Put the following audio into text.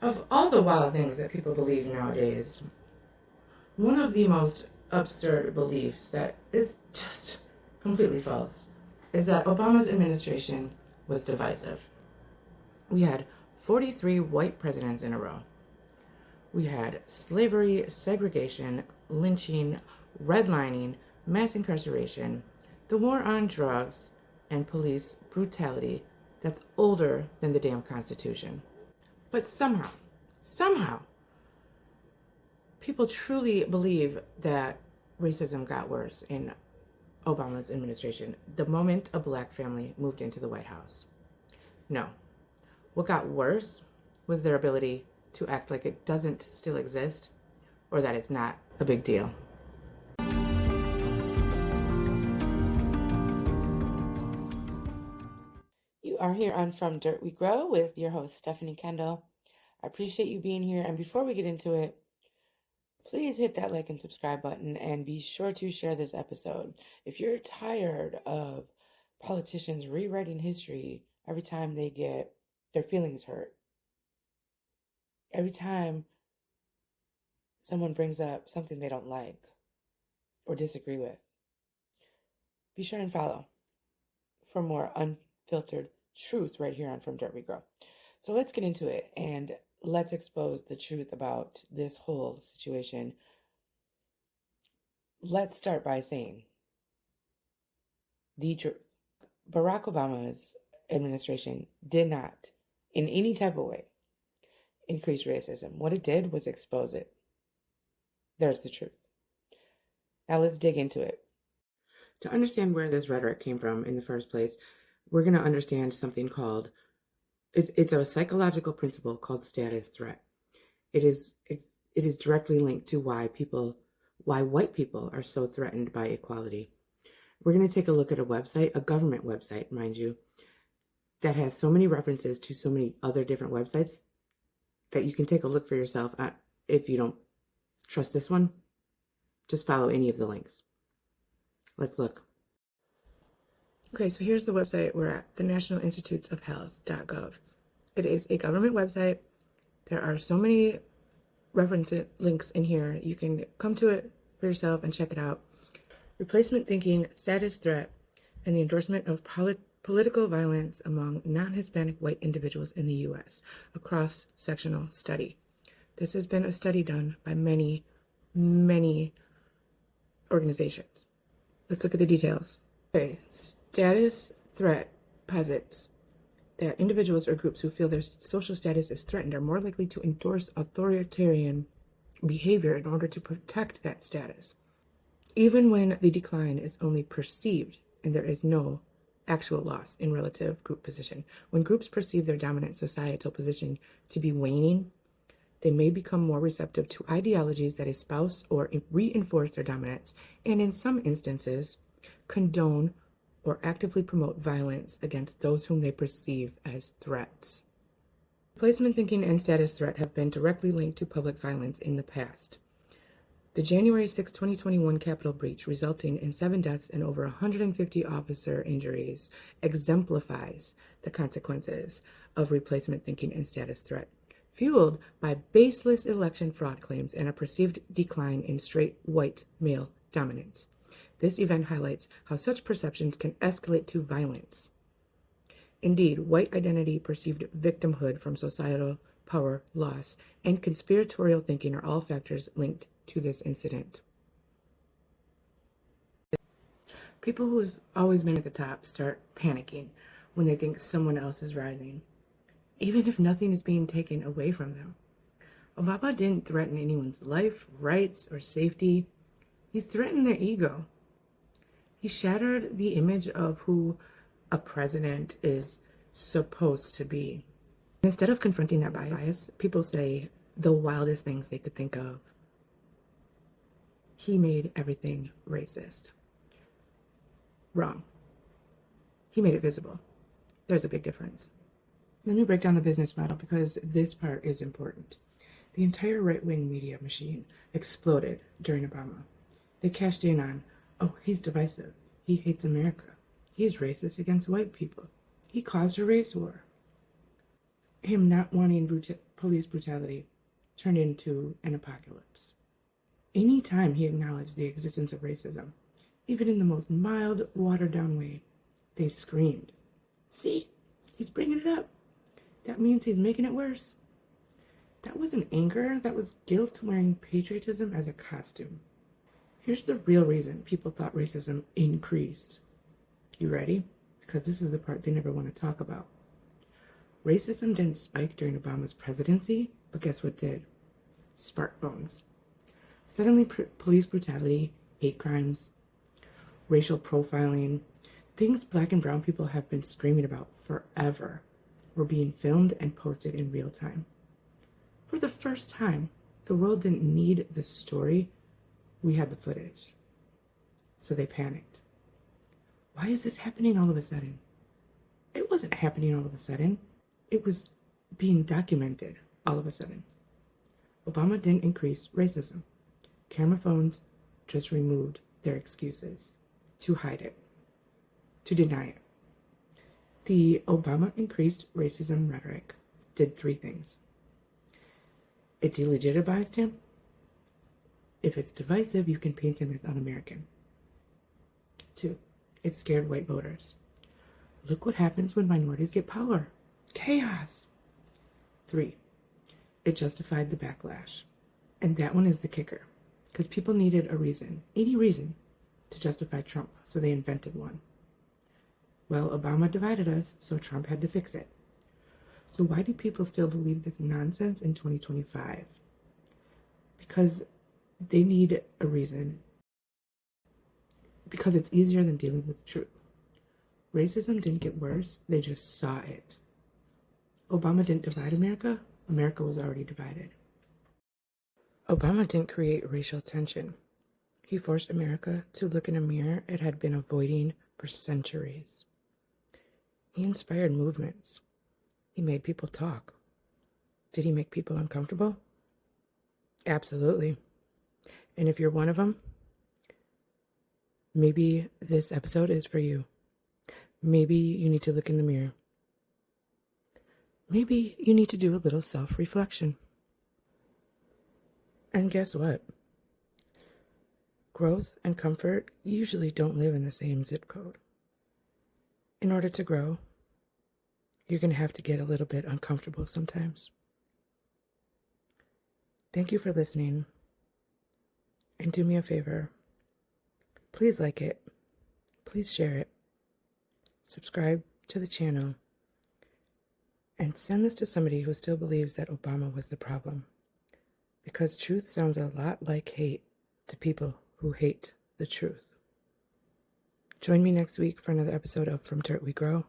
Of all the wild things that people believe nowadays, one of the most absurd beliefs that is just completely false is that Obama's administration was divisive. We had 43 white presidents in a row. We had slavery, segregation, lynching, redlining, mass incarceration, the war on drugs, and police brutality that's older than the damn Constitution. But somehow, people truly believe that racism got worse in Obama's administration the moment a black family moved into the White House. No. What got worse was their ability to act like it doesn't still exist or that it's not a big deal. You are here on From Dirt We Grow with your host, Stephanie Kendall. I appreciate you being here. And before we get into it, please hit that like and subscribe button and be sure to share this episode. If you're tired of politicians rewriting history every time they get their feelings hurt, every time someone brings up something they don't like or disagree with, be sure and follow for more unfiltered truth right here on From Dirt We Grow. So let's get into it and let's expose the truth about this whole situation. Let's start by saying the truth. Barack Obama's administration did not, in any type of way, increase racism. What it did was expose it. There's the truth. Now let's dig into it. To understand where this rhetoric came from in the first place, we're going to understand something called, it's a psychological principle called status threat. It is directly linked to why white people are so threatened by equality. We're going to take a look at a website, a government website, mind you, that has so many references to so many other different websites that you can take a look for yourself. If you don't trust this one, just follow any of the links. Let's look. Okay, so here's the website we're at, the National Institutes of Health.gov. It is a government website. There are so many reference links in here. You can come to it for yourself and check it out. Replacement thinking, status threat, and the endorsement of political violence among non-Hispanic white individuals in the U.S., a cross-sectional study. This has been a study done by many, many organizations. Let's look at the details. Okay, status threat posits that individuals or groups who feel their social status is threatened are more likely to endorse authoritarian behavior in order to protect that status, even when the decline is only perceived and there is no actual loss in relative group position. When groups perceive their dominant societal position to be waning, they may become more receptive to ideologies that espouse or reinforce their dominance, and in some instances, condone or actively promote violence against those whom they perceive as threats. Replacement thinking and status threat have been directly linked to public violence in the past. The January 6, 2021 Capitol breach, resulting in 7 deaths and over 150 officer injuries, exemplifies the consequences of replacement thinking and status threat, fueled by baseless election fraud claims and a perceived decline in straight white male dominance. This event highlights how such perceptions can escalate to violence. Indeed, white identity, perceived victimhood from societal power loss, and conspiratorial thinking are all factors linked to this incident. People who've always been at the top start panicking when they think someone else is rising, even if nothing is being taken away from them. Obama didn't threaten anyone's life, rights, or safety. He threatened their ego. He shattered the image of who a president is supposed to be. Instead of confronting that bias, people say the wildest things they could think of. He made everything racist. Wrong. He made it visible. There's a big difference. Let me break down the business model because this part is important. The entire right-wing media machine exploded during Obama. They cashed in on, oh, he's divisive. He hates America. He's racist against white people. He caused a race war. Him not wanting police brutality turned into an apocalypse. Any time he acknowledged the existence of racism, even in the most mild, watered-down way, they screamed, "See, he's bringing it up. That means he's making it worse." That wasn't anger, that was guilt wearing patriotism as a costume. Here's the real reason people thought racism increased. You ready? Because this is the part they never want to talk about. Racism didn't spike during Obama's presidency, but guess what did? Spark bones. Suddenly, police brutality, hate crimes, racial profiling, things Black and brown people have been screaming about forever, were being filmed and posted in real time. For the first time, the world didn't need the story, we had the footage. So they panicked. Why is this happening all of a sudden? It wasn't happening all of a sudden. It was being documented all of a sudden. Obama didn't increase racism. Camera phones just removed their excuses to hide it, to deny it. The Obama increased racism rhetoric did three things. It delegitimized him. If it's divisive, you can paint him as un-American. 2, it scared white voters. Look what happens when minorities get power. Chaos. 3, it justified the backlash. And that one is the kicker, because people needed a reason, any reason, to justify Trump, so they invented one. Well, Obama divided us, so Trump had to fix it. So why do people still believe this nonsense in 2025? Because they need a reason. Because it's easier than dealing with the truth. Racism didn't get worse, they just saw it. Obama didn't divide America, America was already divided. Obama didn't create racial tension. He forced America to look in a mirror it had been avoiding for centuries. He inspired movements. He made people talk. Did he make people uncomfortable? Absolutely. And if you're one of them, maybe this episode is for you. Maybe you need to look in the mirror. Maybe you need to do a little self-reflection. And guess what? Growth and comfort usually don't live in the same zip code. In order to grow, you're going to have to get a little bit uncomfortable sometimes. Thank you for listening. And do me a favor. Please like it. Please share it. Subscribe to the channel. And send this to somebody who still believes that Obama was the problem. Because truth sounds a lot like hate to people who hate the truth. Join me next week for another episode of From Dirt We Grow.